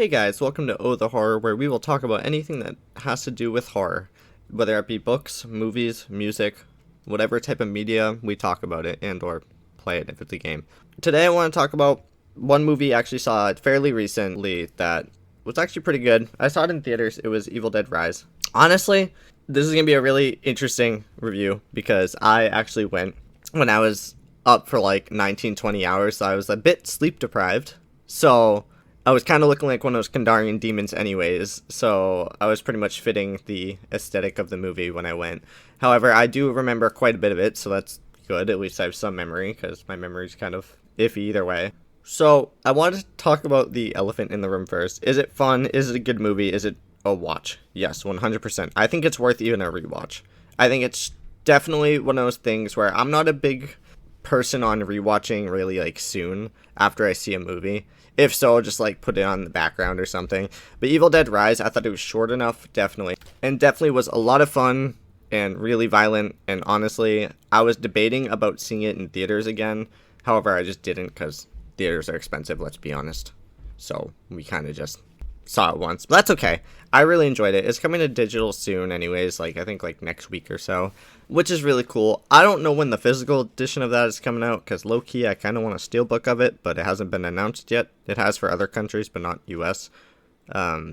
Hey guys, welcome to Oh the Horror, where we will talk about anything that has to do with horror. Whether it be books, movies, music, whatever type of media, we talk about it and or play it if it's a game. Today I want to talk about one movie I actually saw it fairly recently that was actually pretty good. I saw it in theaters. It was Evil Dead Rise. Honestly, this is going to be a really interesting review because I actually went when I was up for like 19-20 hours, so I was a bit sleep deprived. So I was kind of looking like one of those Kandarian demons anyways, so I was pretty much fitting the aesthetic of the movie when I went. However, I do remember quite a bit of it, so that's good. At least I have some memory, because my memory's kind of iffy either way. So, I wanted to talk about the elephant in the room first. Is it fun? Is it a good movie? Is it a watch? Yes, 100%. I think it's worth even a rewatch. I think it's definitely one of those things where I'm not a big person on rewatching really like soon after I see a movie. If so, just like put it on the background or something. But Evil Dead Rise, I thought it was short enough, definitely. And definitely was a lot of fun and really violent. And honestly, I was debating about seeing it in theaters again. However, I just didn't because theaters are expensive, let's be honest. So we kind of just saw it once. But that's okay. I really enjoyed it. It's coming to digital soon anyways, like I think like next week or so, which is really cool. I don't know when the physical edition of that is coming out because low-key I kind of want a steelbook of it, but it hasn't been announced yet. It has for other countries, but not US.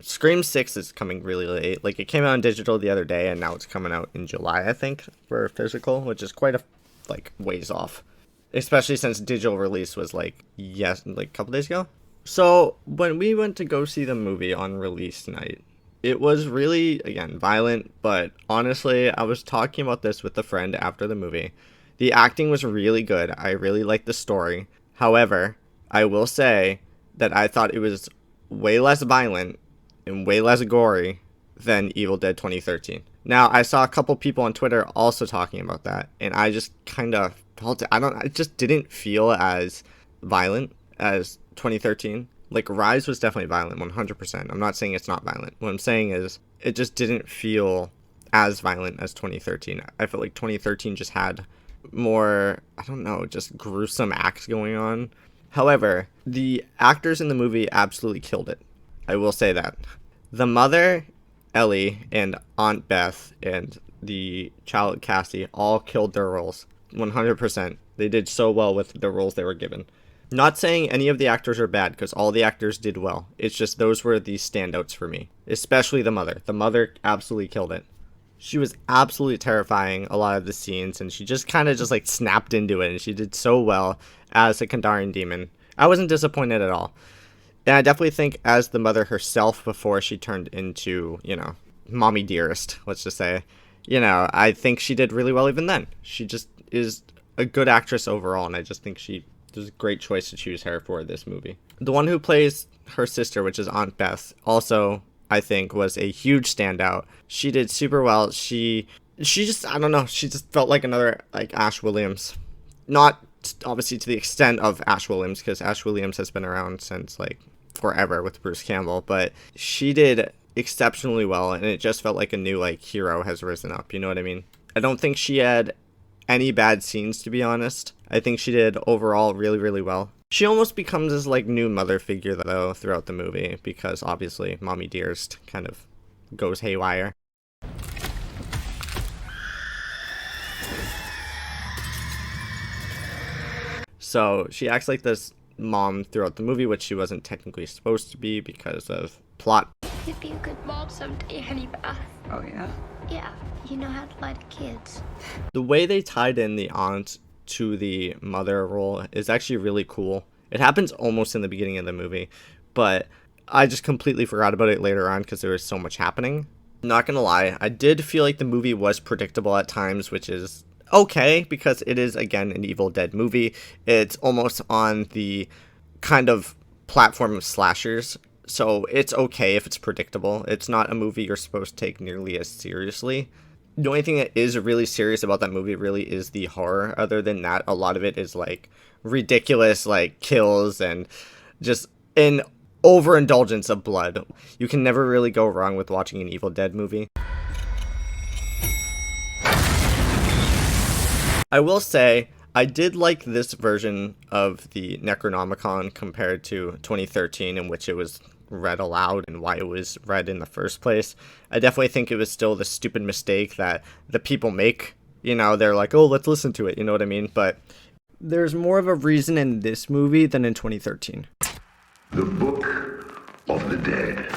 Scream 6 is coming really late. Like it came out in digital the other day and now it's coming out in July, I think, for physical, which is quite a like ways off. Especially since digital release was like a couple days ago. So when we went to go see the movie on release night, it was really, again, violent, but honestly, I was talking about this with a friend after the movie. The acting was really good. I really liked the story. However, I will say that I thought it was way less violent and way less gory than Evil Dead 2013. Now, I saw a couple people on Twitter also talking about that, and I just kind of felt it. It just didn't feel as violent as 2013. Like, Rise was definitely violent, 100%. I'm not saying it's not violent. What I'm saying is, it just didn't feel as violent as 2013. I felt like 2013 just had more, I don't know, just gruesome acts going on. However, the actors in the movie absolutely killed it. I will say that. The mother, Ellie, and Aunt Beth, and the child, Cassie, all killed their roles. 100%. They did so well with the roles they were given. Not saying any of the actors are bad, because all the actors did well. It's just those were the standouts for me. Especially the mother. The mother absolutely killed it. She was absolutely terrifying a lot of the scenes, and she just kind of just like snapped into it, and she did so well as a Kandarian demon. I wasn't disappointed at all. And I definitely think as the mother herself before she turned into, mommy dearest, let's just say, I think she did really well even then. She just is a good actress overall, and I just think it was a great choice to choose her for this movie. The one who plays her sister, which is Aunt Beth, also, I think, was a huge standout. She did super well. She just, I don't know, she just felt like another, like, Ash Williams. Not, obviously, to the extent of Ash Williams, because Ash Williams has been around since, like, forever with Bruce Campbell, but she did exceptionally well, and it just felt like a new, like, hero has risen up, you know what I mean? I don't think she had any bad scenes, to be honest. I think she did overall really, really well. She almost becomes this like new mother figure though throughout the movie because obviously Mommy Dearest kind of goes haywire. So she acts like this mom throughout the movie, which she wasn't technically supposed to be because of plot. You'd be a good mom someday, Honey Bath. Oh, yeah? Yeah, you know how to lie to kids. The way they tied in the aunt to the mother role is actually really cool. It happens almost in the beginning of the movie, but I just completely forgot about it later on because there was so much happening. Not gonna lie, I did feel like the movie was predictable at times, which is okay because it is, again, an Evil Dead movie. It's almost on the kind of platform of slashers, so it's okay if it's predictable. It's not a movie you're supposed to take nearly as seriously. The only thing that is really serious about that movie really is the horror. Other than that, a lot of it is like ridiculous, like kills and just an overindulgence of blood. You can never really go wrong with watching an Evil Dead movie. I will say, I did like this version of the Necronomicon compared to 2013, in which it was read aloud and why it was read in the first place. I definitely think it was still the stupid mistake that the people make. You know, they're like, oh, let's listen to it. You know what I mean? But there's more of a reason in this movie than in 2013. The Book of the Dead.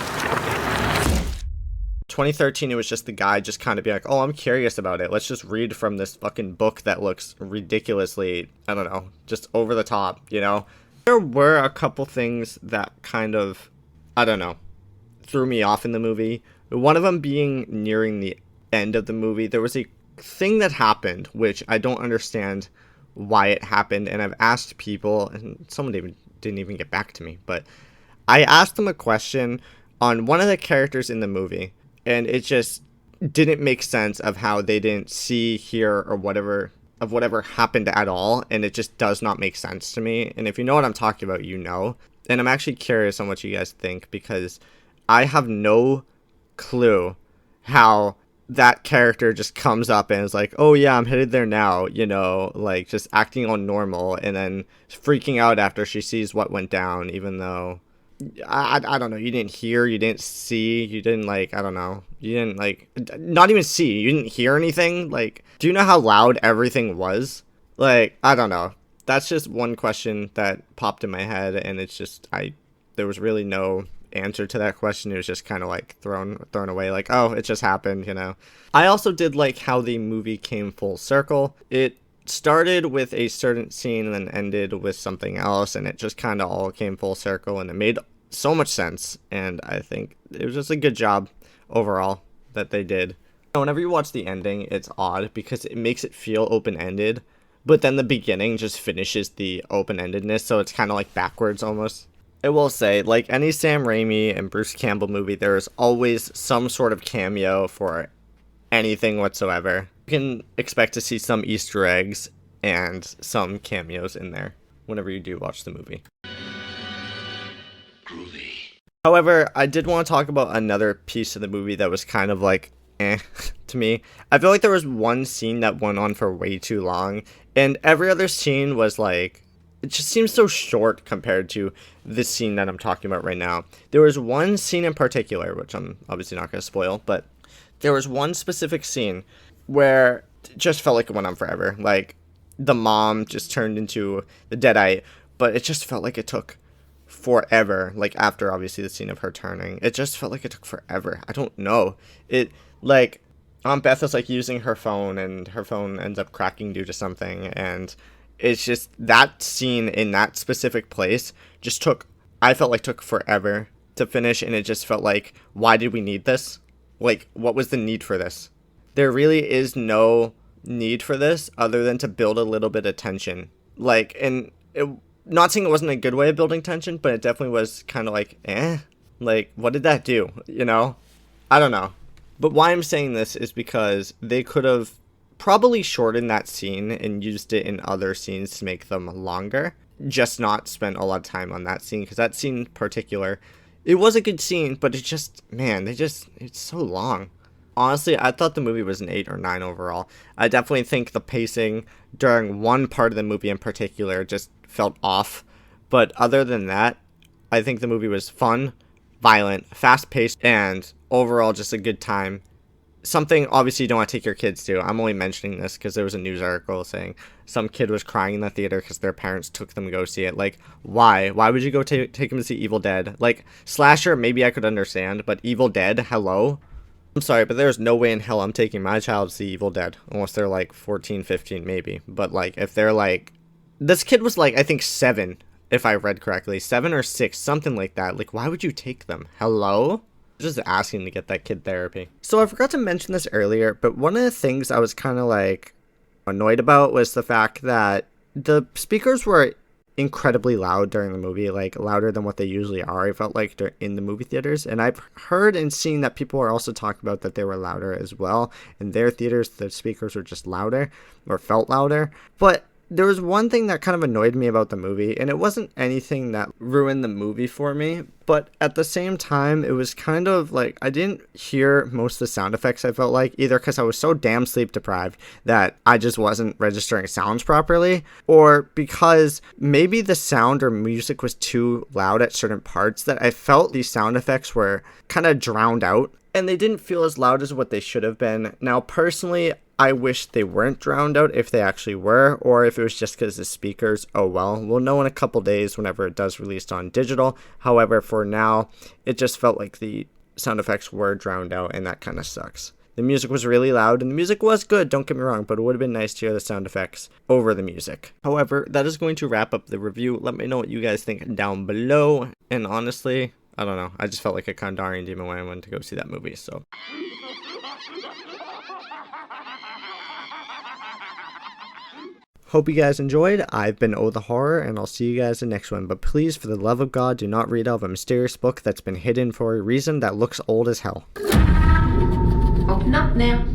2013, it was just the guy just kind of being like, oh, I'm curious about it. Let's just read from this fucking book that looks ridiculously, I don't know, just over the top, you know? There were a couple things that kind of, I don't know, threw me off in the movie. One of them being nearing the end of the movie. There was a thing that happened, which I don't understand why it happened, and I've asked people, and someone didn't even get back to me, but I asked them a question on one of the characters in the movie, and it just didn't make sense of how they didn't see, hear, or whatever happened at all, and it just does not make sense to me. And if you know what I'm talking about, you know. And I'm actually curious on what you guys think, because I have no clue how that character just comes up and is like, oh yeah, I'm headed there now, you know, like just acting all normal and then freaking out after she sees what went down, even though I don't know, you didn't hear, you didn't see, you didn't like, I don't know, you didn't like, not even see, you didn't hear anything. Like, do you know how loud everything was? Like, I don't know. That's just one question that popped in my head, and it's just, there was really no answer to that question. It was just kind of like thrown away, like, oh, it just happened, you know. I also did like how the movie came full circle. It started with a certain scene and then ended with something else, and it just kind of all came full circle, and it made so much sense, and I think it was just a good job overall that they did. Whenever you watch the ending, it's odd because it makes it feel open-ended, but then the beginning just finishes the open-endedness, so it's kind of like backwards almost. I will say, like any Sam Raimi and Bruce Campbell movie, there is always some sort of cameo for anything whatsoever. You can expect to see some Easter eggs and some cameos in there whenever you do watch the movie. Groovy. However, I did want to talk about another piece of the movie that was kind of like, to me. I feel like there was one scene that went on for way too long, and every other scene was like, it just seems so short compared to this scene that I'm talking about right now. There was one scene in particular, which I'm obviously not going to spoil, but there was one specific scene where it just felt like it went on forever. Like, the mom just turned into the Deadite, but it just felt like it took forever. Like, after, obviously, the scene of her turning. It just felt like it took forever. I don't know. It, like, Aunt Beth is, like, using her phone, and her phone ends up cracking due to something, and it's just, that scene in that specific place just I felt like took forever to finish, and it just felt like, why did we need this? Like, what was the need for this? There really is no need for this other than to build a little bit of tension. Like, and not saying it wasn't a good way of building tension, but it definitely was kind of like, like, what did that do? You know? I don't know. But why I'm saying this is because they could have probably shortened that scene and used it in other scenes to make them longer. Just not spent a lot of time on that scene, because that scene in particular, it was a good scene, but it just, man, it's so long. Honestly, I thought the movie was an 8 or 9 overall. I definitely think the pacing during one part of the movie in particular just felt off. But other than that, I think the movie was fun, violent, fast-paced, and overall just a good time. Something, obviously, you don't want to take your kids to. I'm only mentioning this because there was a news article saying some kid was crying in the theater because their parents took them to go see it. Like, why? Why would you go take them to see Evil Dead? Like, slasher, maybe I could understand, but Evil Dead, hello? I'm sorry, but there's no way in hell I'm taking my child to see Evil Dead. Unless they're, like, 14, 15, maybe. But, like, if they're, like... This kid was, like, I think 7, if I read correctly. 7 or 6, something like that. Like, why would you take them? Hello? Just asking to get that kid therapy. So I forgot to mention this earlier, but one of the things I was kind of like annoyed about was the fact that the speakers were incredibly loud during the movie, like louder than what they usually are. I felt like they're in the movie theaters, and I've heard and seen that people are also talking about that they were louder as well. In their theaters, the speakers were just louder or felt louder. But There was one thing that kind of annoyed me about the movie, and it wasn't anything that ruined the movie for me, but at the same time, it was kind of like I didn't hear most of the sound effects, I felt like, either because I was so damn sleep deprived that I just wasn't registering sounds properly, or because maybe the sound or music was too loud at certain parts that I felt these sound effects were kind of drowned out, and they didn't feel as loud as what they should have been. Now, personally, I wish they weren't drowned out if they actually were, or if it was just because the speakers, oh well. We'll know in a couple days whenever it does release on digital. However, for now, it just felt like the sound effects were drowned out, and that kind of sucks. The music was really loud, and the music was good, don't get me wrong, but it would have been nice to hear the sound effects over the music. However, that is going to wrap up the review. Let me know what you guys think down below, and honestly, I don't know, I just felt like a Kandarian demon when I went to go see that movie, so... Hope you guys enjoyed. I've been O the Horror, and I'll see you guys in the next one. But please, for the love of God, do not read out of a mysterious book that's been hidden for a reason that looks old as hell. Open up now.